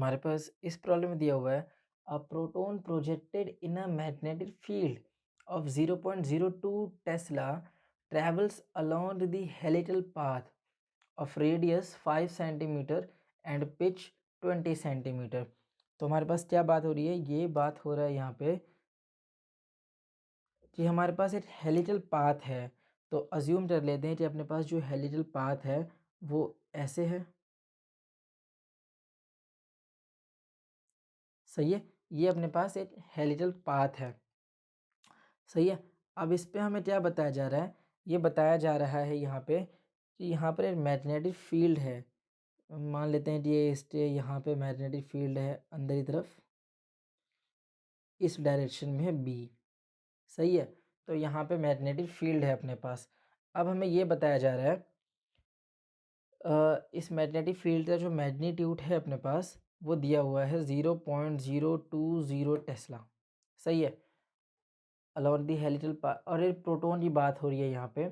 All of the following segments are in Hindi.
हमारे पास इस प्रॉब्लम में दिया हुआ है a proton projected in a magnetic field of 0.02 Tesla travels along the helical path of radius 5 centimetre and pitch 20 centimetre. तो हमारे पास क्या बात हो रही है, ये बात हो रहा है यहाँ पे कि हमारे पास एक हेलिकल पाथ है। तो अज्यूम कर लेते हैं कि अपने पास जो हेलिकल पाथ है वो ऐसे है। सही है, ये अपने पास एक हेलिकल पाथ है। सही है। अब इस पे हमें क्या बताया जा रहा है, ये बताया जा रहा है यहाँ पे कि यहाँ पर एक मैग्नेटिक फील्ड है। मान लेते हैं कि ये इसके यहाँ पे मैग्नेटिक फील्ड है अंदर की तरफ, इस डायरेक्शन में है बी। सही है, तो यहाँ पे मैग्नेटिक फील्ड है अपने पास। अब हमें ये बताया जा रहा है इस मैग्नेटिक फील्ड का जो मैग्नीट्यूड है अपने पास वो दिया हुआ है 0.020 टेस्ला। सही है, अलॉन्ग दी हेलिकल पाथ, और ये प्रोटॉन की बात हो रही है यहाँ पे।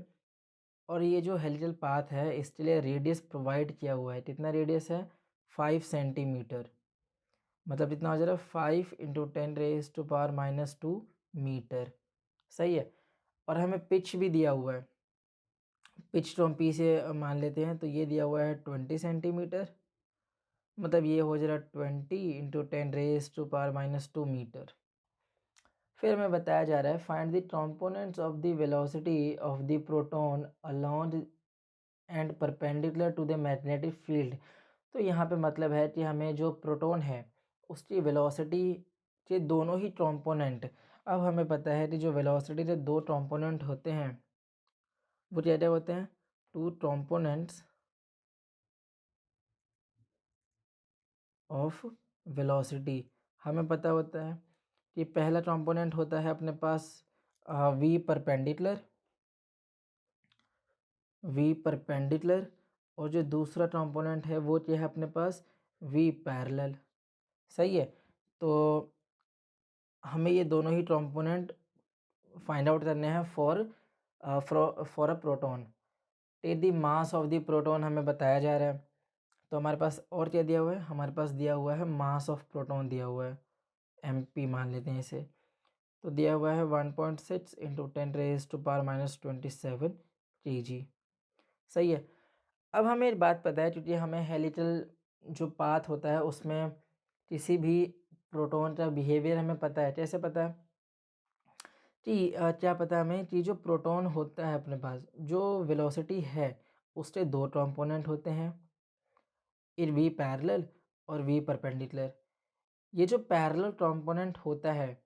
और ये जो हेलिकल पाथ है इसके लिए रेडियस प्रोवाइड किया हुआ है। कितना रेडियस है, 5 सेंटीमीटर। मतलब कितना हो जा रहा है, 5 × 10⁻² मीटर। सही है, और हमें पिच भी दिया हुआ है। पिच तो हम पी से मान लेते हैं, तो ये दिया हुआ है 20 सेंटीमीटर। मतलब ये हो जा रहा है 20 × 10⁻² मीटर। फिर हमें बताया जा रहा है find the components of the velocity of the proton along and perpendicular to the magnetic field. तो यहाँ पे मतलब है कि हमें जो प्रोटॉन है उसकी वेलोसिटी के दोनों ही कंपोनेंट। अब हमें पता है कि जो वेलोसिटी के दो कंपोनेंट होते हैं वो क्या क्या होते हैं, टू कंपोनेंट्स ऑफ वेलोसिटी। हमें पता होता है कि पहला कंपोनेंट होता है अपने पास वी परपेंडिकुलर, और जो दूसरा कंपोनेंट है वो क्या है अपने पास, वी पैरेलल। सही है, तो हमें ये दोनों ही कंपोनेंट फाइंड आउट करने हैं for a proton. Take the mass of the proton हमें बताया जा रहा है। तो हमारे पास और क्या दिया हुआ है, हमारे पास दिया हुआ है मास ऑफ प्रोटॉन दिया हुआ है, MP मान लेते हैं इसे। तो दिया हुआ है 1.6 × 10⁻⁻27 kg। सही है, अब हमें एक बात पता है क्योंकि हमें हेलिकल जो पाथ होता है उसमें किसी भी प्रोटॉन का बिहेवियर हमें पता है। कैसे पता है कि क्या पता है हमें कि जो प्रोटॉन होता है अपने पास, जो वेलोसिटी है उसके दो कंपोनेंट होते हैं, एक वी पैरेलल और वी परपेंडिकुलर। ये जो पैरेलल कंपोनेंट होता है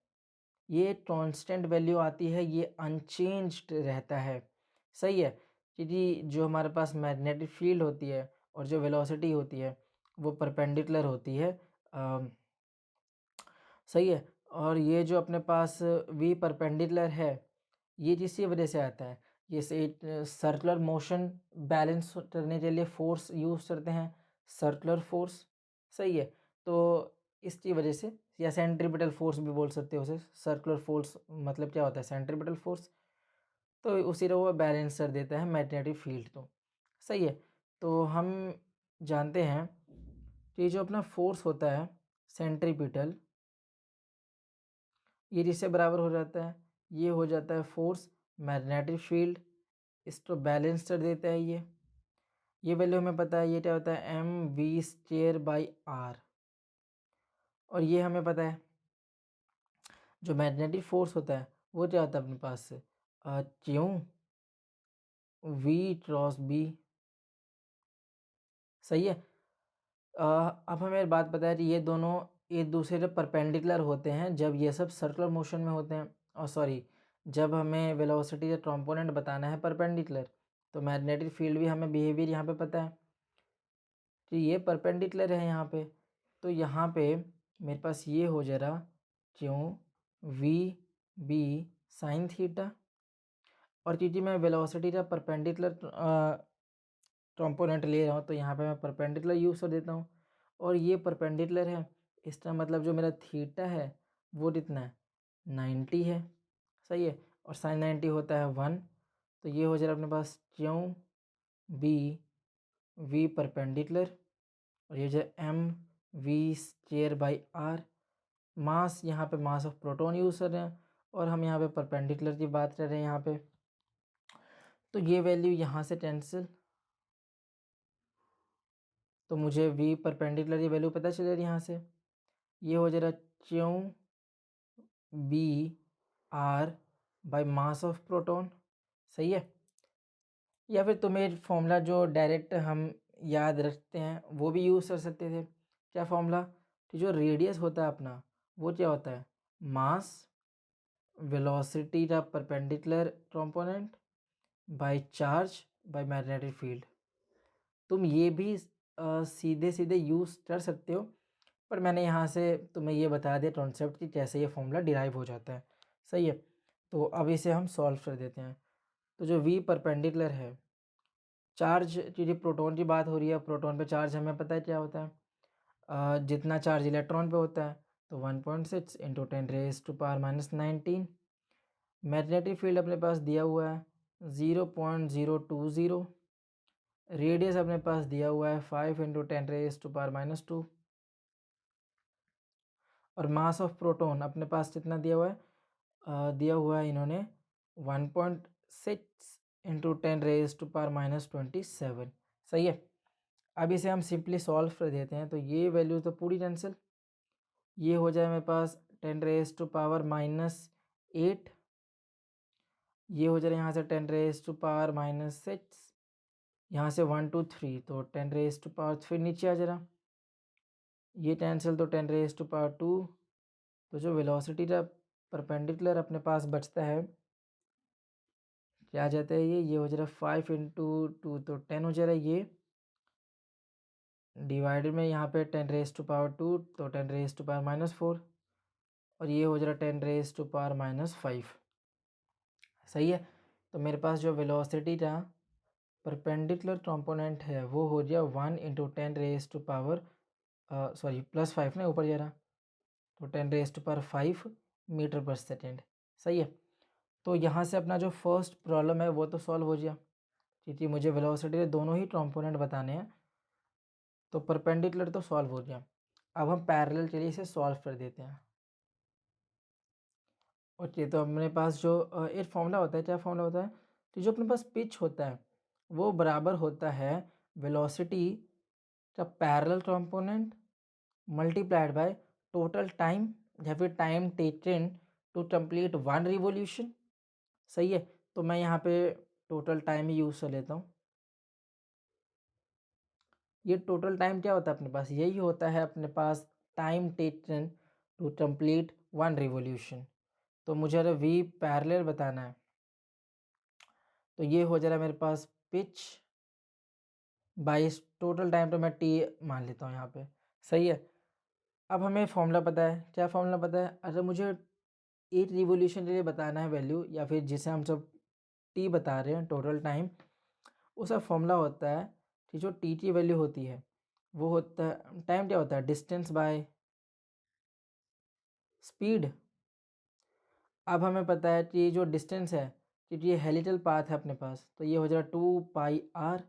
ये कांस्टेंट वैल्यू आती है, ये अनचेंज्ड रहता है। सही है, क्योंकि जो हमारे पास मैग्नेटिक फील्ड होती है और जो वेलोसिटी होती है वो परपेंडिकुलर होती है। सही है, और ये जो अपने पास वी परपेंडिकुलर है ये किसी वजह से आता है, ये से सर्कुलर मोशन बैलेंस करने के लिए फोर्स यूज़ करते हैं, सर्कुलर फोर्स। सही है, तो इसकी वजह से, या सेंट्रीपिटल फोर्स भी बोल सकते हो उसे। सर्कुलर फोर्स मतलब क्या होता है, सेंट्रीपिटल फोर्स। तो उसी को वो बैलेंस कर देता है मैग्नेटिक फील्ड को। सही है, तो हम जानते हैं कि जो अपना फोर्स होता है सेंट्रीपिटल, ये किससे बराबर हो जाता है, ये हो जाता है फोर्स मैग्नेटिक फील्ड, इसको बैलेंस कर देता है ये वैल्यू हमें पता है, ये क्या होता है mv²/r। और ये हमें पता है जो मैग्नेटिक फोर्स होता है वो क्या होता है अपने पास से, क्यों v×b। सही है, अब हमें बात पता है कि ये दोनों एक दूसरे के परपेंडिकुलर होते हैं जब ये सब सर्कुलर मोशन में होते हैं, और सॉरी जब हमें वेलोसिटी का कंपोनेंट बताना है परपेंडिकुलर। तो मैग्नेटिक फील्ड भी हमें बिहेवियर यहाँ पे पता है कि ये परपेंडिकुलर है यहाँ पे। तो यहाँ पे मेरे पास ये हो जा रहा क्यों v/b sin थीटा। और क्योंकि मैं वेलोसिटी का परपेंडिकुलर कंपोनेंट ले रहा हूँ तो यहाँ पे मैं परपेंडिकुलर यूज़ कर देता हूँ, और ये परपेंडिकुलर है, इसका मतलब जो मेरा थीटा है वो कितना है, 90 है। सही है, और साइन 90 होता है 1। तो ये हो जाएगा अपने पास क्यों बी वी परपेंडिकुलर, और ये जो m V square by R. Mass, यहाँ पे मास ऑफ प्रोटॉन यूज़ कर रहे हैं और हम यहाँ पे परपेंडिकुलर की बात कर रहे हैं यहाँ पे। तो ये वैल्यू यहाँ से कैंसिल, तो मुझे वी परपेंडिकुलर की वैल्यू पता चल रही है यहाँ से। ये हो जा रहा क्यों B R by mass of proton. सही है। या फिर तुम्हें फॉर्मूला जो डायरेक्ट हम याद रखते हैं वो भी यूज़ कर सकते थे। क्या फॉर्मूला? कि जो रेडियस होता है अपना वो क्या होता है? मास वेलोसिटी का perpendicular component by charge by magnetic field. तुम ये भी सीधे सीधे यूज़ कर सकते हो, पर मैंने यहाँ से तुम्हें ये बता दिया कॉन्सेप्ट कि कैसे ये फॉर्मूला डिराइव हो जाता है। सही है। तो अब इसे हम सॉल्व कर देते हैं। तो जो वी परपेंडिकुलर है, चार्ज की जो प्रोटॉन की बात हो रही है, प्रोटॉन पे चार्ज हमें पता है क्या होता है, जितना चार्ज इलेक्ट्रॉन पे होता है तो 1.6 इंटू 10⁻⁻19। मैग्नेटिक फील्ड अपने पास दिया हुआ है 0.020। रेडियस अपने पास दिया हुआ है 5 इंटू 10⁻⁻2। और मास ऑफ प्रोटॉन अपने पास कितना दिया हुआ है? दिया हुआ है इन्होंने 1.6 इंटू 10⁻⁻27। सही है। अब इसे हम सिंपली सॉल्व कर देते हैं। तो ये वैल्यू तो पूरी कैंसिल, ये हो जाए मेरे पास 10⁻⁻8। ये हो जाए यहाँ से 10⁻⁻6। यहाँ से 1 2 3 तो 10⁻3 नीचे आ जरा, ये कैंसिल तो 10⁻2। तो जो वेलोसिटी का परपेंडिकुलर अपने पास बचता है क्या आ जाता है, ये हो जा रहा है 5 इंटू 2 तो 10 हो जा रहा है। ये डिवाइडेड में यहाँ पे 10⁻2 तो 10⁻⁻4 और ये हो जा रहा 10⁻⁻5। सही है। तो मेरे पास जो वेलोसिटी का परपेंडिकुलर कंपोनेंट है वो हो गया 1 इंटू 10⁻⁻, सॉरी +5 ना ऊपर जा रहा, तो 10⁻5 मीटर पर सेकेंड। सही है। तो यहाँ से अपना जो फर्स्ट प्रॉब्लम है वो तो सॉल्व हो गया, क्योंकि मुझे वेलोसिटी के दोनों ही कंपोनेंट बताने हैं। तो परपेंडिकुलर तो सॉल्व हो गया। अब हम पैरेलल के लिए इसे सॉल्व कर देते हैं। ओके, तो अपने पास जो एक फॉर्मूला होता है, क्या फॉर्मूला होता है? तो जो अपने पास पिच होता है वो बराबर होता है वेलोसिटी का parallel component multiplied by total time या फिर time taken to complete one revolution. सही है। तो मैं यहाँ पे टोटल टाइम ही यूज़ कर लेता हूँ। ये टोटल टाइम क्या होता है अपने पास? यही होता है अपने पास time taken to complete one revolution. तो मुझे अगर वी पैरेलल बताना है तो ये हो जा रहा है मेरे पास पिच बाई टोटल टाइम, तो मैं टी मान लेता हूँ यहाँ पे। सही है। अब हमें फॉर्मूला पता है, क्या फॉर्मूला पता है? अगर मुझे एक रिवोल्यूशन के लिए बताना है वैल्यू, या फिर जिसे हम सब टी बता रहे हैं टोटल टाइम, उसका फॉर्मूला होता है कि जो टी की वैल्यू होती है वो होता है, टाइम क्या होता है? Distance by speed. अब हमें पता है कि जो डिस्टेंस है, क्योंकि ये हेलिकल पाथ है अपने पास, तो ये हो जाएगा 2πr,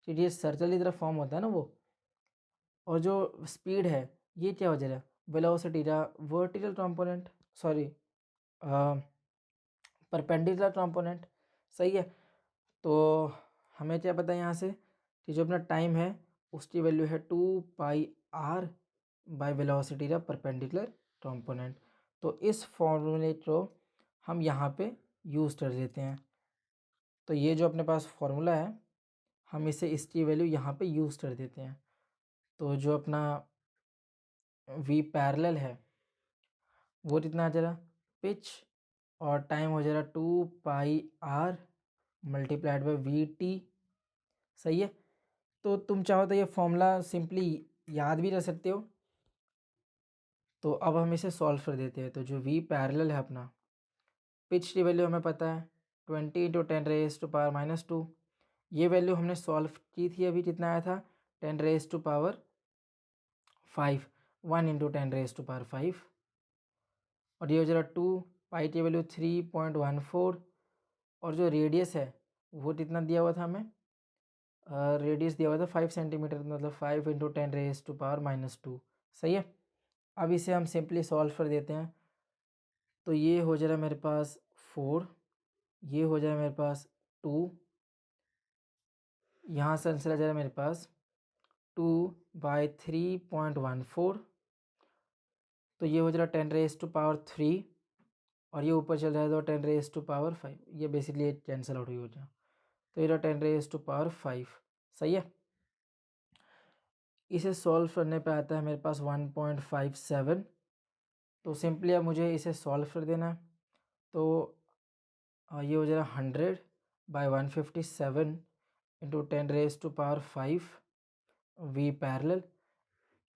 क्योंकि ये सर्कल की तरफ फॉर्म होता है ना वो। और जो स्पीड है ये क्या हो जाएगा? वेलोसिटी का vertical component, sorry perpendicular component. सही है। तो हमें क्या पता है यहाँ से कि जो अपना टाइम है उसकी वैल्यू है 2πr बाय वेलोसिटी का परपेंडिकुलर कंपोनेंट। तो इस फॉर्मूले को हम यहाँ पे यूज़ कर देते हैं। तो ये जो अपने पास फॉर्मूला है हम इसे इसकी वैल्यू यहाँ पे यूज़ कर देते हैं। तो जो अपना वी पैरेलल है वो कितना आ जा रहा? पिच और टाइम हो जा रहा 2πr multiplied by we T. सही है। तो तुम चाहो तो ये फॉर्मूला सिंपली याद भी रख सकते हो। तो अब हम इसे सॉल्व कर देते हैं। तो जो वी पैरेलल है अपना, पिच की वैल्यू हमें पता है 20 इंटू 10⁻⁻2। ये वैल्यू हमने सॉल्व की थी अभी, कितना आया था? 10⁻5, 1 इंटू 10⁻5। और ये हो जाएगा 2, पाई की वैल्यू 3.14। और जो रेडियस है वो कितना दिया हुआ था हमें? रेडियस दिया हुआ था 5 सेंटीमीटर, मतलब 5 इंटू 10⁻⁻2। सही है। अब इसे हम सिंपली सॉल्व कर देते हैं। तो ये हो जा रहा है मेरे पास 4, ये हो जाएगा मेरे पास 2, यहाँ से आंसर आ जाएगा मेरे पास 2/3.14। तो ये हो जा रहा 10⁻³ और ये ऊपर चल जाएगा तो 10⁻5। ये बेसिकली कैंसिल आउट हो जाए, तो ये रहा 10⁻5। सही है। इसे सॉल्व करने पे आता है मेरे पास 1.57। तो सिंपली अब मुझे इसे सॉल्व कर देना है। तो ये हो जाएगा 100/157 इंटू 10⁻5 वी पैरेलल।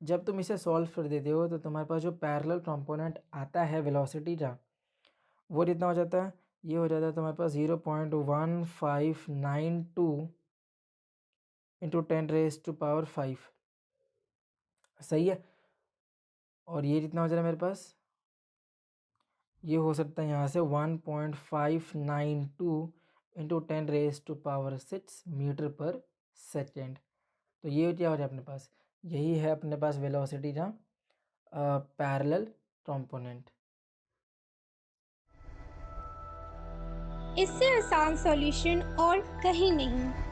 जब तुम इसे सॉल्व कर देते हो तो तुम्हारे पास जो पैरेलल कंपोनेंट आता है वेलोसिटी का, वो कितना हो जाता है, ये हो जाता है तुम्हारे पास 0.1592 इंटू 10⁻5। सही है। और ये कितना हो जा रहा है मेरे पास, ये हो सकता है यहाँ से 1.592 इंटू 10⁻6 मीटर पर सेकेंड। तो ये क्या हो जाए अपने पास, यही है अपने पास वेलोसिटी का पैरेलल कंपोनेंट। इससे आसान सॉल्यूशन और कहीं नहीं।